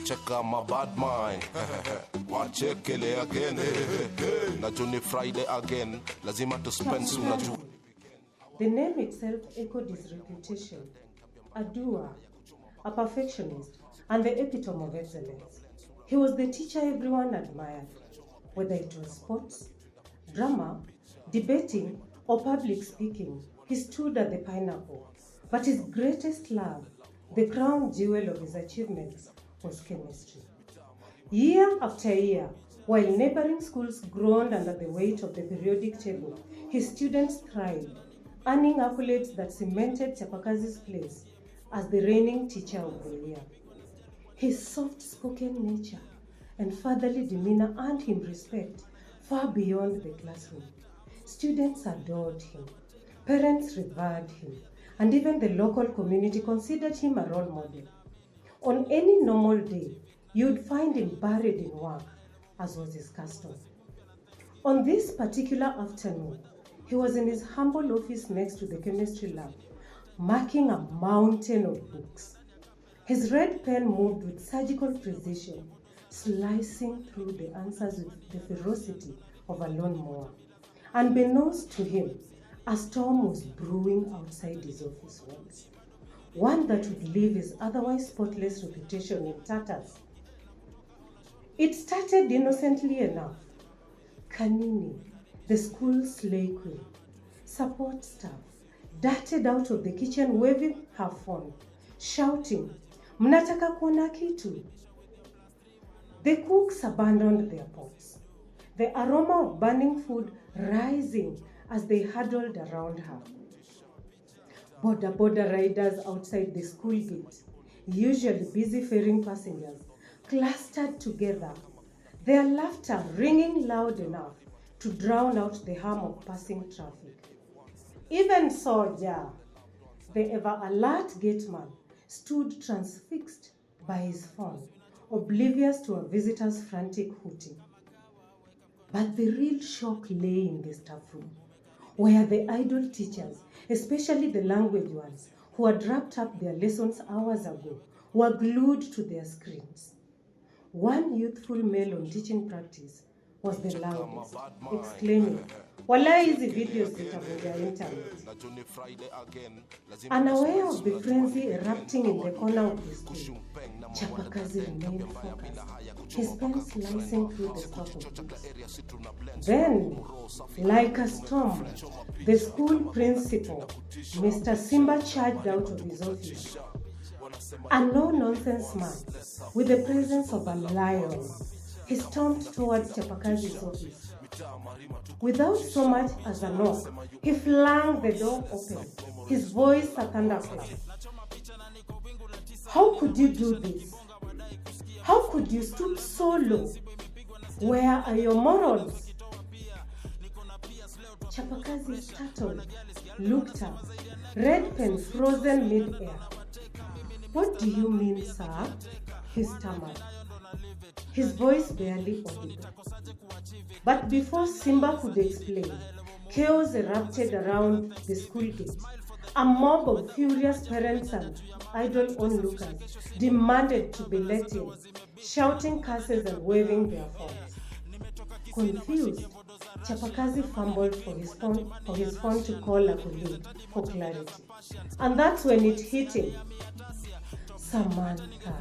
Check out my bad mind. One check it again. Na Johnny Friday again. Lazima to spend soon. The name itself echoed his reputation. A doer, a perfectionist, and the epitome of excellence. He was the teacher everyone admired, whether it was sports, drama, debating, or public speaking. He stood at the pinnacle. But his greatest love, the crown jewel of his achievements, was chemistry. Year after year, while neighboring schools groaned under the weight of the periodic table, his students thrived, earning accolades that cemented Chapakazi's place as the reigning teacher of the year. His soft-spoken nature and fatherly demeanor earned him respect far beyond the classroom. Students adored him, parents revered him, and even the local community considered him a role model. On any normal day, you'd find him buried in work, as was his custom. On this particular afternoon, he was in his humble office next to the chemistry lab, marking a mountain of books. His red pen moved with surgical precision, slicing through the answers with the ferocity of a lawnmower. Unbeknownst to him, a storm was brewing outside his office walls, one that would leave his otherwise spotless reputation in tatters. It started innocently enough. Kanini, the school's slay queen, support staff, darted out of the kitchen waving her phone, shouting, "Mnataka kuona kitu?" The cooks abandoned their pots, the aroma of burning food rising as they huddled around her. Boda riders outside the school gate, usually busy ferrying passengers, clustered together, their laughter ringing loud enough to drown out the hum of passing traffic. Even Soja, the ever-alert gateman, stood transfixed by his phone, oblivious to a visitor's frantic hooting. But the real shock lay in the staff room, where the idle teachers, especially the language ones, who had wrapped up their lessons hours ago, were glued to their screens. One youthful male on teaching practice was the loudest, exclaiming, "Walai hizi videos zitavunja internet." Unaware of the frenzy erupting in the corner of the school, Chapakazi remained focused, his pen slicing through the stock of books. Then, like a storm, the school principal, Mr. Simba, charged out of his office. A no-nonsense man, with the presence of a lion, he stormed towards Chapakazi's office. Without so much as a knock, he flung the door open, his voice a thunderclap. "How could you do this? How could you stoop so low? Where are your morals?" Chapakazi, startled, looked up, red pen frozen mid-air. "What do you mean, sir?" he stammered, his voice barely audible. But before Simba could explain, chaos erupted around the school gate. A mob of furious parents and idle onlookers demanded to be let in, shouting curses and waving their phones. Confused, Chapakazi fumbled for his phone to call a colleague for clarity. And that's when it hit him. Samantha.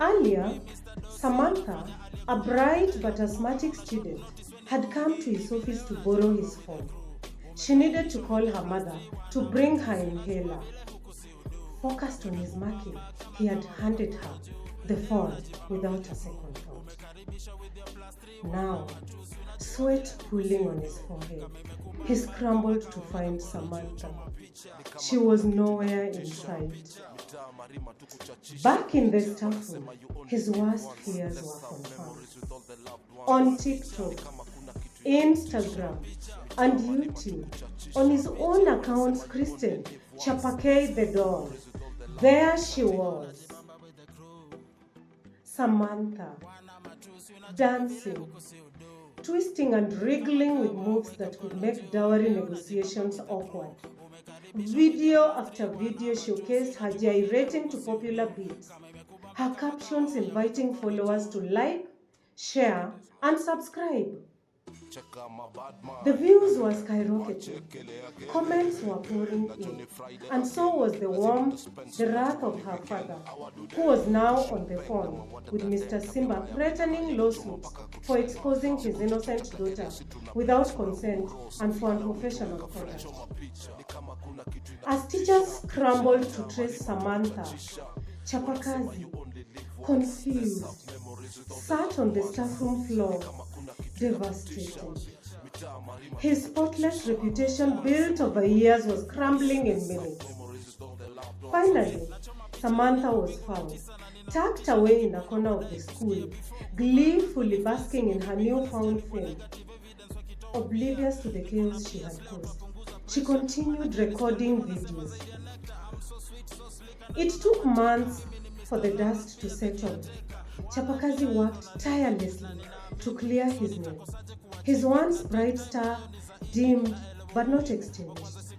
Earlier, Samantha, a bright but asthmatic student, had come to his office to borrow his phone. She needed to call her mother to bring her inhaler. Focused on his marking, he had handed her the phone without a second thought. Now, sweat pooling on his forehead, he scrambled to find Samantha. She was nowhere in sight. Back in the staff room, his worst fears were confirmed. On TikTok, Instagram, and YouTube, on his own accounts, Kristen Chapakay the doll, there she was, Samantha, dancing, twisting and wriggling with moves that could make dowry negotiations awkward, Video after video showcased her gyrating to popular beats, her captions inviting followers to like, share, and subscribe. The views were skyrocketing, comments were pouring in, and so was the warmth, the wrath of her father, who was now on the phone with Mr. Simba threatening lawsuits for exposing his innocent daughter without consent and for unprofessional conduct. As teachers scrambled to trace Samantha, Chapakazi, confused, sat on the staff room floor, devastated. His spotless reputation built over years was crumbling in minutes. Finally, Samantha was found, tucked away in a corner of the school, gleefully basking in her newfound fame. Oblivious to the chaos she had caused, she continued recording videos. It took months for the dust to settle. Chapakazi worked tirelessly to clear his name. His once bright star dimmed but not extinguished.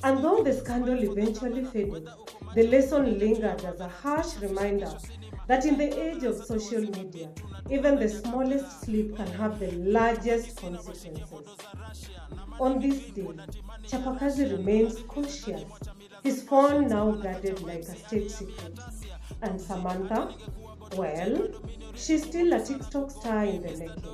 And though the scandal eventually faded, the lesson lingered as a harsh reminder that in the age of social media, even the smallest slip can have the largest consequences. On this day, Chapakazi remains cautious, his phone now guarded like a state secret. And Samantha, well, she's still a TikTok star in the making.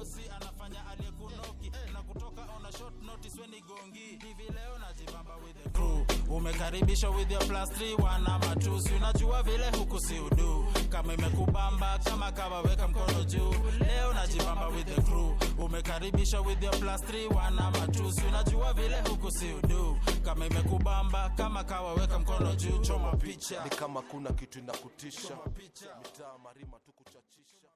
Umekaribisha with your +3 wana matusi, unajua vile huku si udu, kama imekubamba kama kawa weka mkono juu, leo najibamba with the crew. Umekaribisha with your +3 wana matusi, unajua vile huku si udu, kama imekubamba kama kawa weka mkono juu, choma picha. Ni kama kuna kitu inakutisha, mitaa marima tukuchachisha.